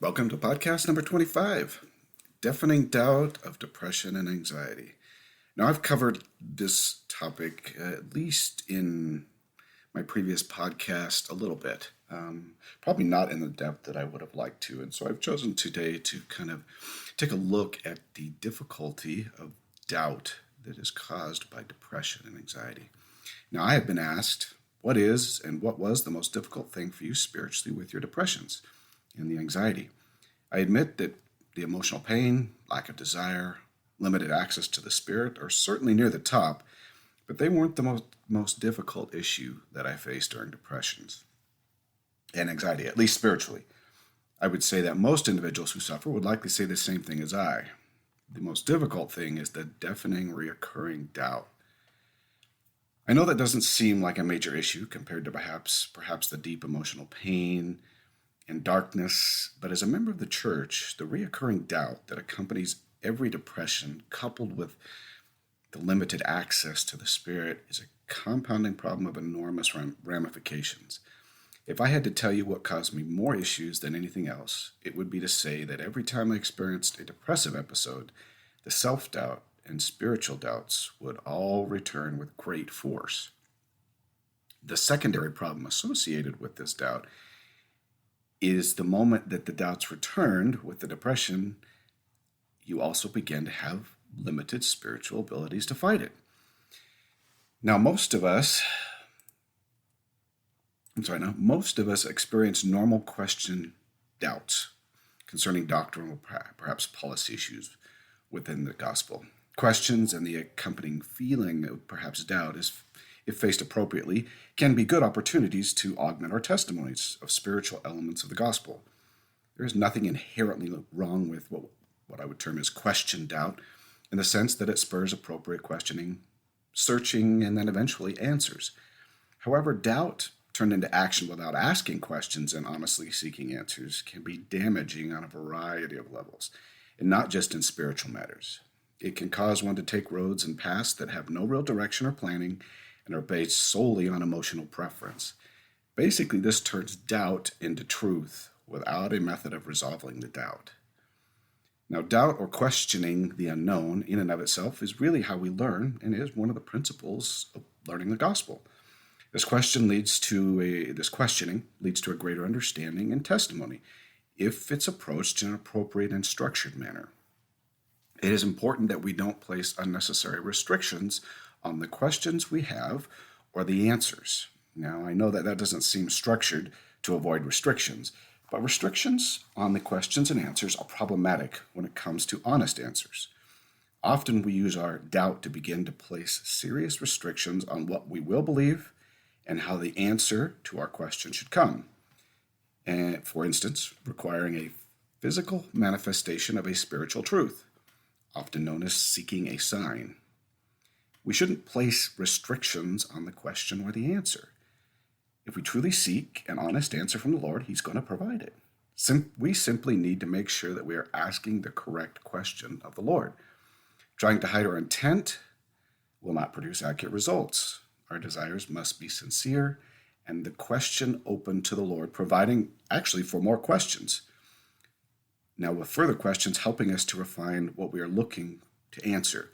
Welcome to podcast number 25, Deafening Doubt of Depression and Anxiety. Now, I've covered this topic at least in my previous podcast a little bit, probably not in the depth that I would have liked to. And so I've chosen today to kind of take a look at the difficulty of doubt that is caused by depression and anxiety. Now, I have been asked, what is and what was the most difficult thing for you spiritually with your depressions and the anxiety? I admit that the emotional pain, lack of desire, limited access to the spirit are certainly near the top, but they weren't the most difficult issue that I faced during depressions and anxiety, at least spiritually. I would say that most individuals who suffer would likely say the same thing as I. The most difficult thing is the deafening, reoccurring doubt. I know that doesn't seem like a major issue compared to perhaps the deep emotional pain and darkness, but as a member of the church, the reoccurring doubt that accompanies every depression, coupled with the limited access to the Spirit, is a compounding problem of enormous ramifications. If I had to tell you what caused me more issues than anything else, it would be to say that every time I experienced a depressive episode, the self-doubt and spiritual doubts would all return with great force. The secondary problem associated with this doubt is the moment that the doubts returned with the depression, you also begin to have limited spiritual abilities to fight it. Now, most of us experience normal question doubts concerning doctrinal, perhaps policy issues within the gospel. Questions and the accompanying feeling of perhaps doubt, if faced appropriately, can be good opportunities to augment our testimonies of spiritual elements of the gospel. There is nothing inherently wrong with what I would term as question doubt, in the sense that it spurs appropriate questioning, searching, and then eventually answers. However, doubt turned into action without asking questions and honestly seeking answers can be damaging on a variety of levels, and not just in spiritual matters. It can cause one to take roads and paths that have no real direction or planning and are based solely on emotional preference. Basically, this turns doubt into truth without a method of resolving the doubt. Now, doubt or questioning the unknown in and of itself is really how we learn and is one of the principles of learning the gospel. This questioning leads to a greater understanding and testimony if it's approached in an appropriate and structured manner. It is important that we don't place unnecessary restrictions on the questions we have or the answers. Now, I know that doesn't seem structured to avoid restrictions, but restrictions on the questions and answers are problematic when it comes to honest answers. Often we use our doubt to begin to place serious restrictions on what we will believe and how the answer to our question should come. And, for instance, requiring a physical manifestation of a spiritual truth, often known as seeking a sign. We shouldn't place restrictions on the question or the answer. If we truly seek an honest answer from the Lord, He's going to provide it. We simply need to make sure that we are asking the correct question of the Lord. Trying to hide our intent will not produce accurate results. Our desires must be sincere and the question open to the Lord, providing actually for more questions. Now, with further questions helping us to refine what we are looking to answer.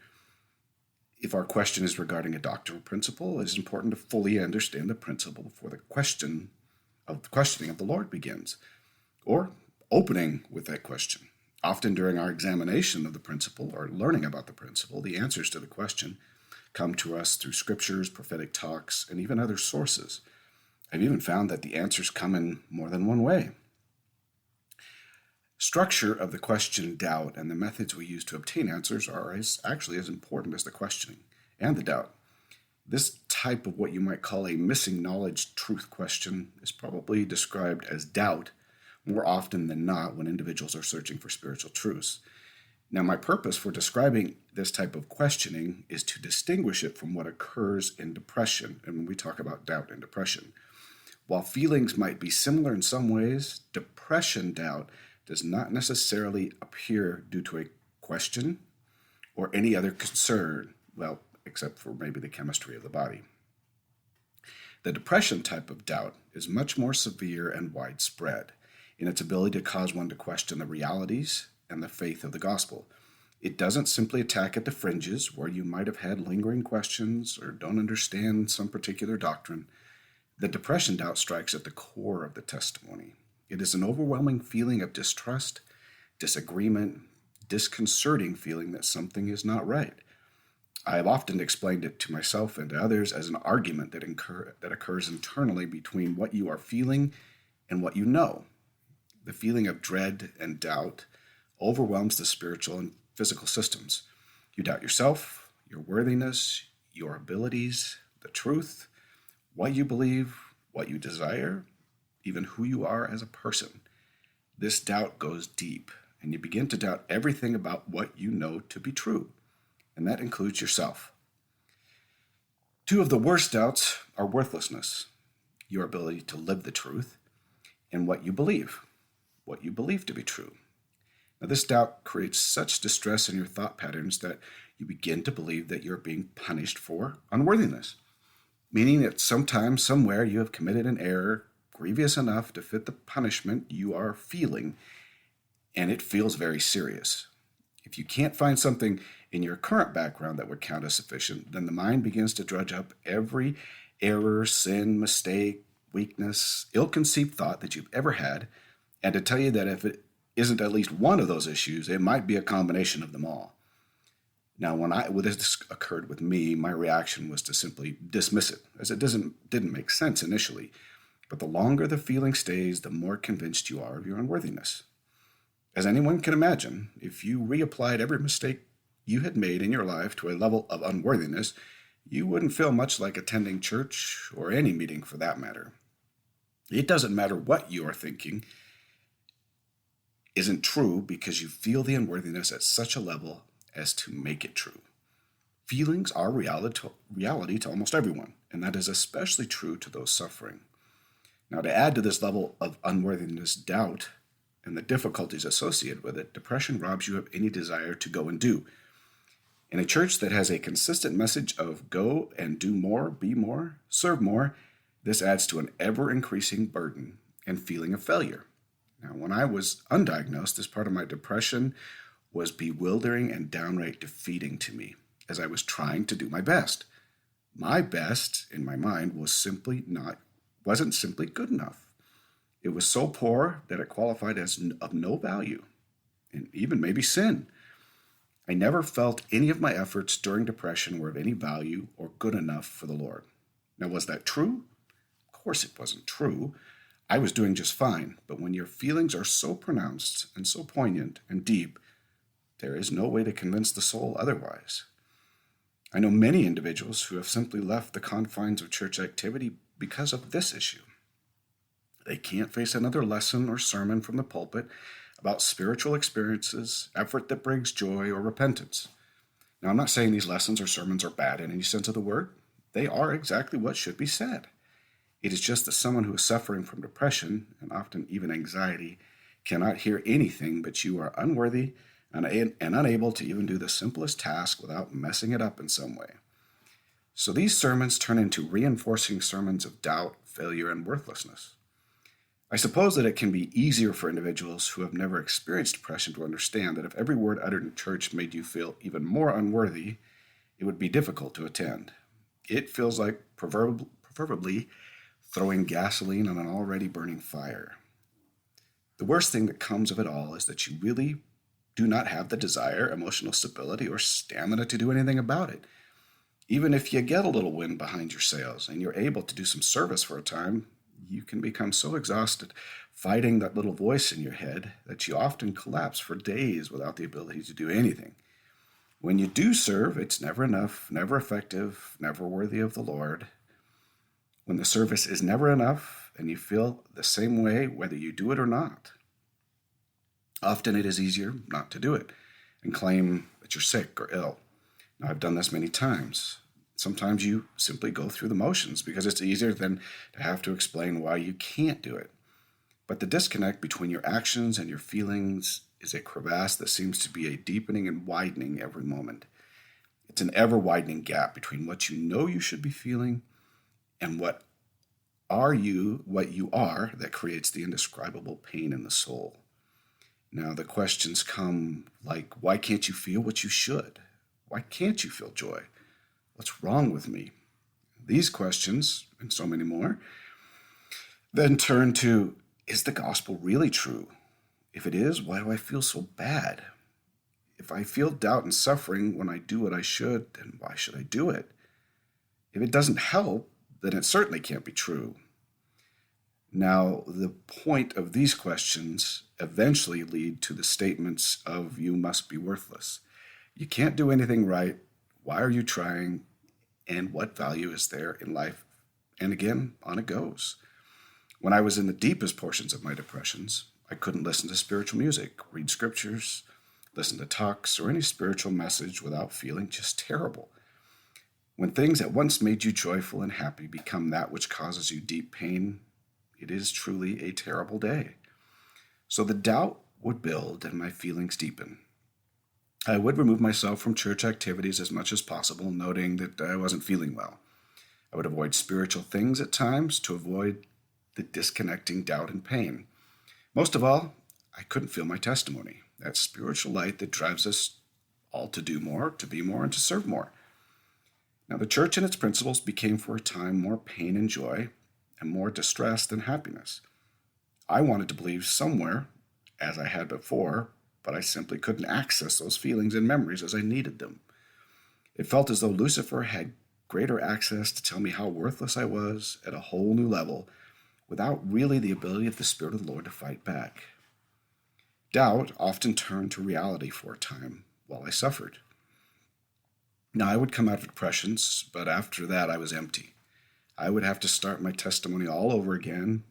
If our question is regarding a doctrinal principle, it is important to fully understand the principle before the questioning of the Lord begins, or opening with that question. Often during our examination of the principle or learning about the principle, the answers to the question come to us through scriptures, prophetic talks, and even other sources. I've even found that the answers come in more than one way. Structure of the question doubt and the methods we use to obtain answers are actually as important as the questioning and the doubt. This type of what you might call a missing knowledge truth question is probably described as doubt more often than not when individuals are searching for spiritual truths. Now, my purpose for describing this type of questioning is to distinguish it from what occurs in depression, and when we talk about doubt and depression. While feelings might be similar in some ways, depression doubt does not necessarily appear due to a question or any other concern, well, except for maybe the chemistry of the body. The depression type of doubt is much more severe and widespread. in its ability to cause one to question the realities and the faith of the gospel. It doesn't simply attack at the fringes where you might have had lingering questions or don't understand some particular doctrine. The depression doubt strikes at the core of the testimony. It is an overwhelming feeling of distrust, disagreement, disconcerting feeling that something is not right. I have often explained it to myself and to others as an argument that occurs internally between what you are feeling and what you know. The feeling of dread and doubt overwhelms the spiritual and physical systems. You doubt yourself, your worthiness, your abilities, the truth, what you believe, what you desire, even who you are as a person. This doubt goes deep, and you begin to doubt everything about what you know to be true, and that includes yourself. Two of the worst doubts are worthlessness, your ability to live the truth, and what you believe to be true. Now, this doubt creates such distress in your thought patterns that you begin to believe that you're being punished for unworthiness, meaning that sometime, somewhere, you have committed an error grievous enough to fit the punishment you are feeling, and it feels very serious. If you can't find something in your current background that would count as sufficient, then the mind begins to drudge up every error, sin, mistake, weakness, ill-conceived thought that you've ever had, and to tell you that if it isn't at least one of those issues, it might be a combination of them all. Now, when this occurred with me, my reaction was to simply dismiss it, as it didn't make sense initially. But the longer the feeling stays, the more convinced you are of your unworthiness. As anyone can imagine, if you reapplied every mistake you had made in your life to a level of unworthiness, you wouldn't feel much like attending church or any meeting for that matter. It doesn't matter what you are thinking isn't true because you feel the unworthiness at such a level as to make it true. Feelings are reality to almost everyone, and that is especially true to those suffering. Now, to add to this level of unworthiness, doubt, and the difficulties associated with it, depression robs you of any desire to go and do. In a church that has a consistent message of go and do more, be more, serve more, this adds to an ever-increasing burden and feeling of failure. Now, when I was undiagnosed, this part of my depression was bewildering and downright defeating to me as I was trying to do my best. My best, in my mind, wasn't simply good enough. It was so poor that it qualified as of no value, and even maybe sin. I never felt any of my efforts during depression were of any value or good enough for the Lord. Now, was that true? Of course it wasn't true. I was doing just fine, but when your feelings are so pronounced and so poignant and deep, there is no way to convince the soul otherwise. I know many individuals who have simply left the confines of church activity because of this issue. They can't face another lesson or sermon from the pulpit about spiritual experiences, effort that brings joy, or repentance. Now, I'm not saying these lessons or sermons are bad in any sense of the word. They are exactly what should be said. It is just that someone who is suffering from depression, and often even anxiety, cannot hear anything but you are unworthy and unable to even do the simplest task without messing it up in some way. So these sermons turn into reinforcing sermons of doubt, failure, and worthlessness. I suppose that it can be easier for individuals who have never experienced depression to understand that if every word uttered in church made you feel even more unworthy, it would be difficult to attend. It feels like proverbially throwing gasoline on an already burning fire. The worst thing that comes of it all is that you really do not have the desire, emotional stability, or stamina to do anything about it. Even if you get a little wind behind your sails and you're able to do some service for a time, you can become so exhausted fighting that little voice in your head that you often collapse for days without the ability to do anything. When you do serve, it's never enough, never effective, never worthy of the Lord. When the service is never enough and you feel the same way whether you do it or not. Often it is easier not to do it and claim that you're sick or ill. Now, I've done this many times. Sometimes you simply go through the motions because it's easier than to have to explain why you can't do it. But the disconnect between your actions and your feelings is a crevasse that seems to be a deepening and widening every moment. It's an ever-widening gap between what you know you should be feeling and what Are you what you are that creates the indescribable pain in the soul? Now, the questions come like, why can't you feel what you should? Why can't you feel joy? What's wrong with me? These questions, and so many more, then turn to, is the gospel really true? If it is, why do I feel so bad? If I feel doubt and suffering when I do what I should, then why should I do it? If it doesn't help, then it certainly can't be true. Now, the point of these questions eventually lead to the statements of you must be worthless. You can't do anything right. Why are you trying? And what value is there in life? And again, on it goes. When I was in the deepest portions of my depressions, I couldn't listen to spiritual music, read scriptures, listen to talks, or any spiritual message without feeling just terrible. When things that once made you joyful and happy become that which causes you deep pain, it is truly a terrible day. So the doubt would build and my feelings deepen. I would remove myself from church activities as much as possible, noting that I wasn't feeling well. I would avoid spiritual things at times to avoid the disconnecting doubt and pain. Most of all, I couldn't feel my testimony, that spiritual light that drives us all to do more, to be more, and to serve more. Now, the church and its principles became for a time more pain and joy, and more distress than happiness. I wanted to believe somewhere, as I had before, but I simply couldn't access those feelings and memories as I needed them. It felt as though Lucifer had greater access to tell me how worthless I was at a whole new level, without really the ability of the Spirit of the Lord to fight back. Doubt often turned to reality for a time while I suffered. Now, I would come out of depressions, but after that I was empty. I would have to start my testimony all over again,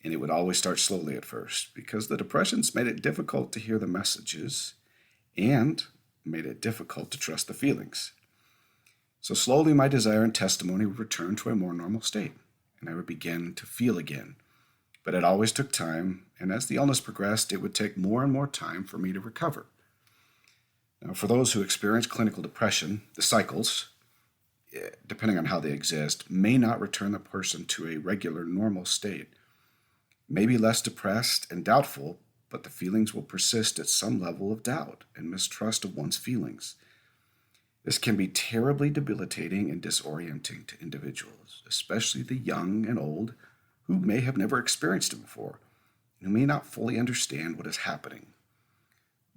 and it would always start slowly at first, because the depressions made it difficult to hear the messages and made it difficult to trust the feelings. So slowly my desire and testimony would return to a more normal state, and I would begin to feel again. But it always took time, and as the illness progressed, it would take more and more time for me to recover. Now, for those who experience clinical depression, the cycles, depending on how they exist, may not return the person to a regular normal state. Maybe less depressed and doubtful, but the feelings will persist at some level of doubt and mistrust of one's feelings. This can be terribly debilitating and disorienting to individuals, especially the young and old, who may have never experienced it before, and who may not fully understand what is happening.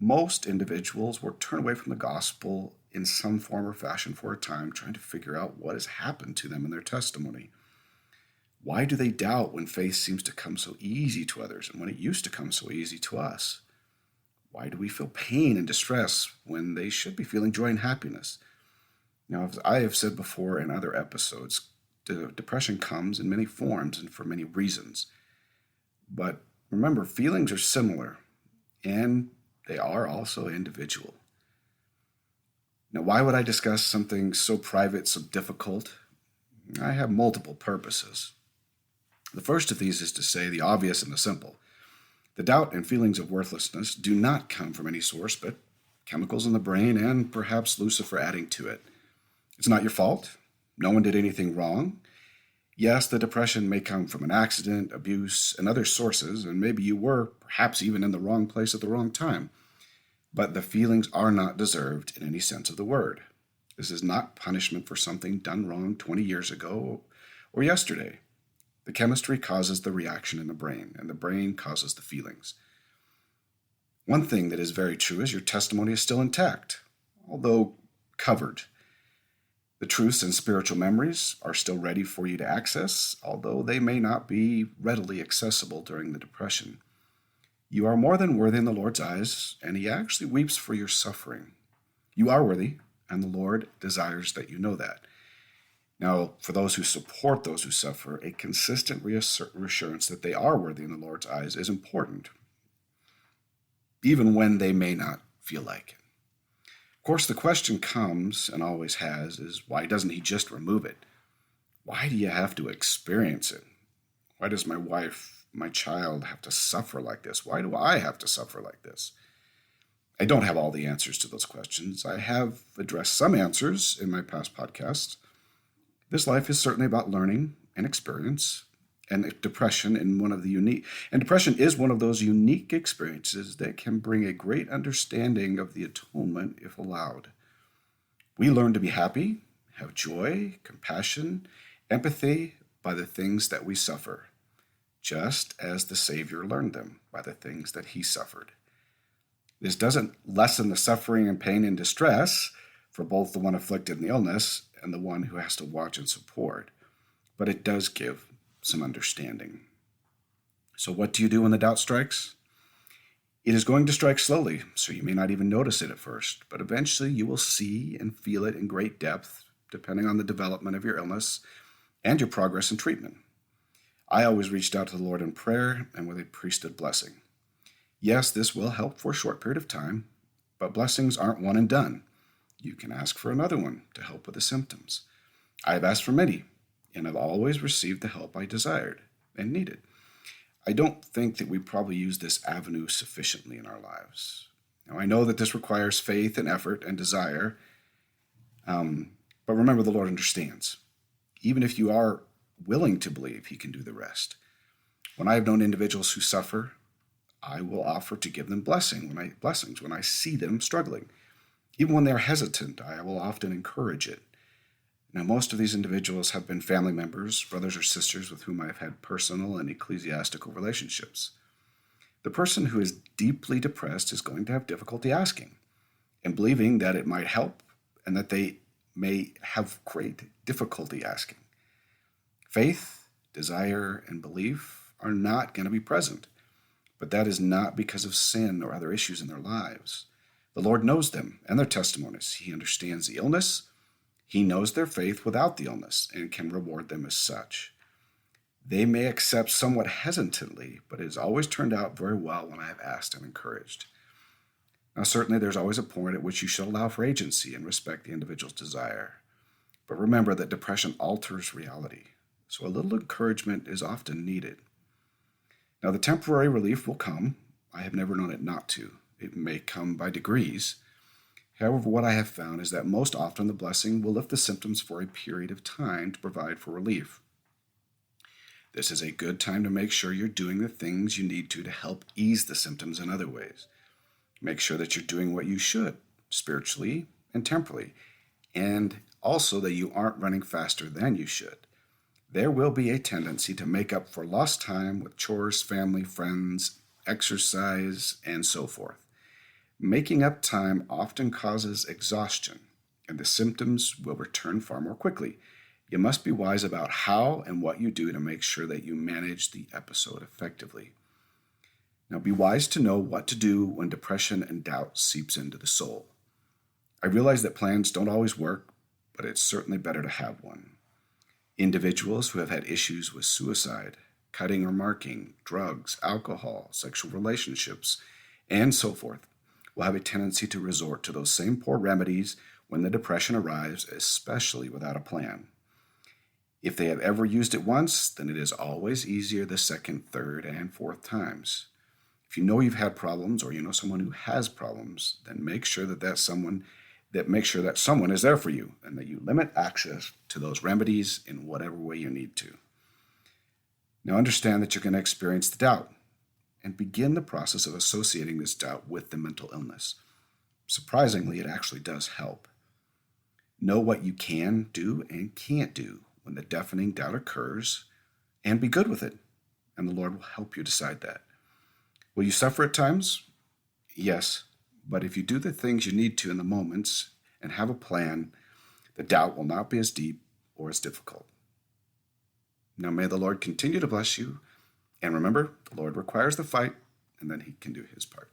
Most individuals will turn away from the gospel in some form or fashion for a time, trying to figure out what has happened to them in their testimony. Why do they doubt when faith seems to come so easy to others and when it used to come so easy to us? Why do we feel pain and distress when they should be feeling joy and happiness? Now, as I have said before in other episodes, depression comes in many forms and for many reasons. But remember, feelings are similar, and they are also individual. Now, why would I discuss something so private, so difficult? I have multiple purposes. The first of these is to say the obvious and the simple. The doubt and feelings of worthlessness do not come from any source but chemicals in the brain and perhaps Lucifer adding to it. It's not your fault. No one did anything wrong. Yes, the depression may come from an accident, abuse, and other sources, and maybe you were perhaps even in the wrong place at the wrong time. But the feelings are not deserved in any sense of the word. This is not punishment for something done wrong 20 years ago or yesterday. The chemistry causes the reaction in the brain, and the brain causes the feelings. One thing that is very true is your testimony is still intact, although covered. The truths and spiritual memories are still ready for you to access, although they may not be readily accessible during the depression. You are more than worthy in the Lord's eyes, and He actually weeps for your suffering. You are worthy, and the Lord desires that you know that. Now, for those who support those who suffer, a consistent reassurance that they are worthy in the Lord's eyes is important, even when they may not feel like it. Of course, the question comes, and always has, is why doesn't He just remove it? Why do you have to experience it? Why does my wife, my child have to suffer like this? Why do I have to suffer like this? I don't have all the answers to those questions. I have addressed some answers in my past podcasts. This life is certainly about learning and experience, and depression depression is one of those unique experiences that can bring a great understanding of the atonement if allowed. We learn to be happy, have joy, compassion, empathy by the things that we suffer, just as the Savior learned them by the things that he suffered. This doesn't lessen the suffering and pain and distress for both the one afflicted in the illness and the one who has to watch and support, but it does give some understanding. So what do you do when the doubt strikes? It is going to strike slowly, so you may not even notice it at first, but eventually you will see and feel it in great depth, depending on the development of your illness and your progress in treatment. I always reached out to the Lord in prayer and with a priesthood blessing. Yes, this will help for a short period of time, but blessings aren't one and done. You can ask for another one to help with the symptoms. I have asked for many, and I've always received the help I desired and needed. I don't think that we probably use this avenue sufficiently in our lives. Now, I know that this requires faith and effort and desire, but remember, the Lord understands. Even if you are willing to believe, he can do the rest. When I have known individuals who suffer, I will offer to give them blessings when I see them struggling. Even when they're hesitant, I will often encourage it. Now, most of these individuals have been family members, brothers or sisters with whom I have had personal and ecclesiastical relationships. The person who is deeply depressed is going to have difficulty asking and believing that it might help, and that they may have great difficulty asking. Faith, desire, and belief are not going to be present, but that is not because of sin or other issues in their lives. The Lord knows them and their testimonies. He understands the illness. He knows their faith without the illness and can reward them as such. They may accept somewhat hesitantly, but it has always turned out very well when I have asked and encouraged. Now, certainly there's always a point at which you should allow for agency and respect the individual's desire. But remember that depression alters reality, so a little encouragement is often needed. Now, the temporary relief will come. I have never known it not to. It may come by degrees. However, what I have found is that most often the blessing will lift the symptoms for a period of time to provide for relief. This is a good time to make sure you're doing the things you need to help ease the symptoms in other ways. Make sure that you're doing what you should, spiritually and temporally, and also that you aren't running faster than you should. There will be a tendency to make up for lost time with chores, family, friends, exercise, and so forth. Making up time often causes exhaustion, and the symptoms will return far more quickly. You must be wise about how and what you do to make sure that you manage the episode effectively. Now, be wise to know what to do when depression and doubt seeps into the soul. I realize that plans don't always work, but it's certainly better to have one. Individuals who have had issues with suicide, cutting or marking, drugs, alcohol, sexual relationships, and so forth will have a tendency to resort to those same poor remedies when the depression arrives, especially without a plan. If they have ever used it once, then it is always easier the second, third, and fourth times. If you know you've had problems, or you know someone who has problems, then make sure that someone is there for you, and that you limit access to those remedies in whatever way you need to. Now, understand that you're going to experience the doubt, and begin the process of associating this doubt with the mental illness. Surprisingly, it actually does help. Know what you can do and can't do when the deafening doubt occurs, and be good with it, and the Lord will help you decide that. Will you suffer at times? Yes, but if you do the things you need to in the moments and have a plan, the doubt will not be as deep or as difficult. Now may the Lord continue to bless you, and remember, the Lord requires the fight, and then he can do his part.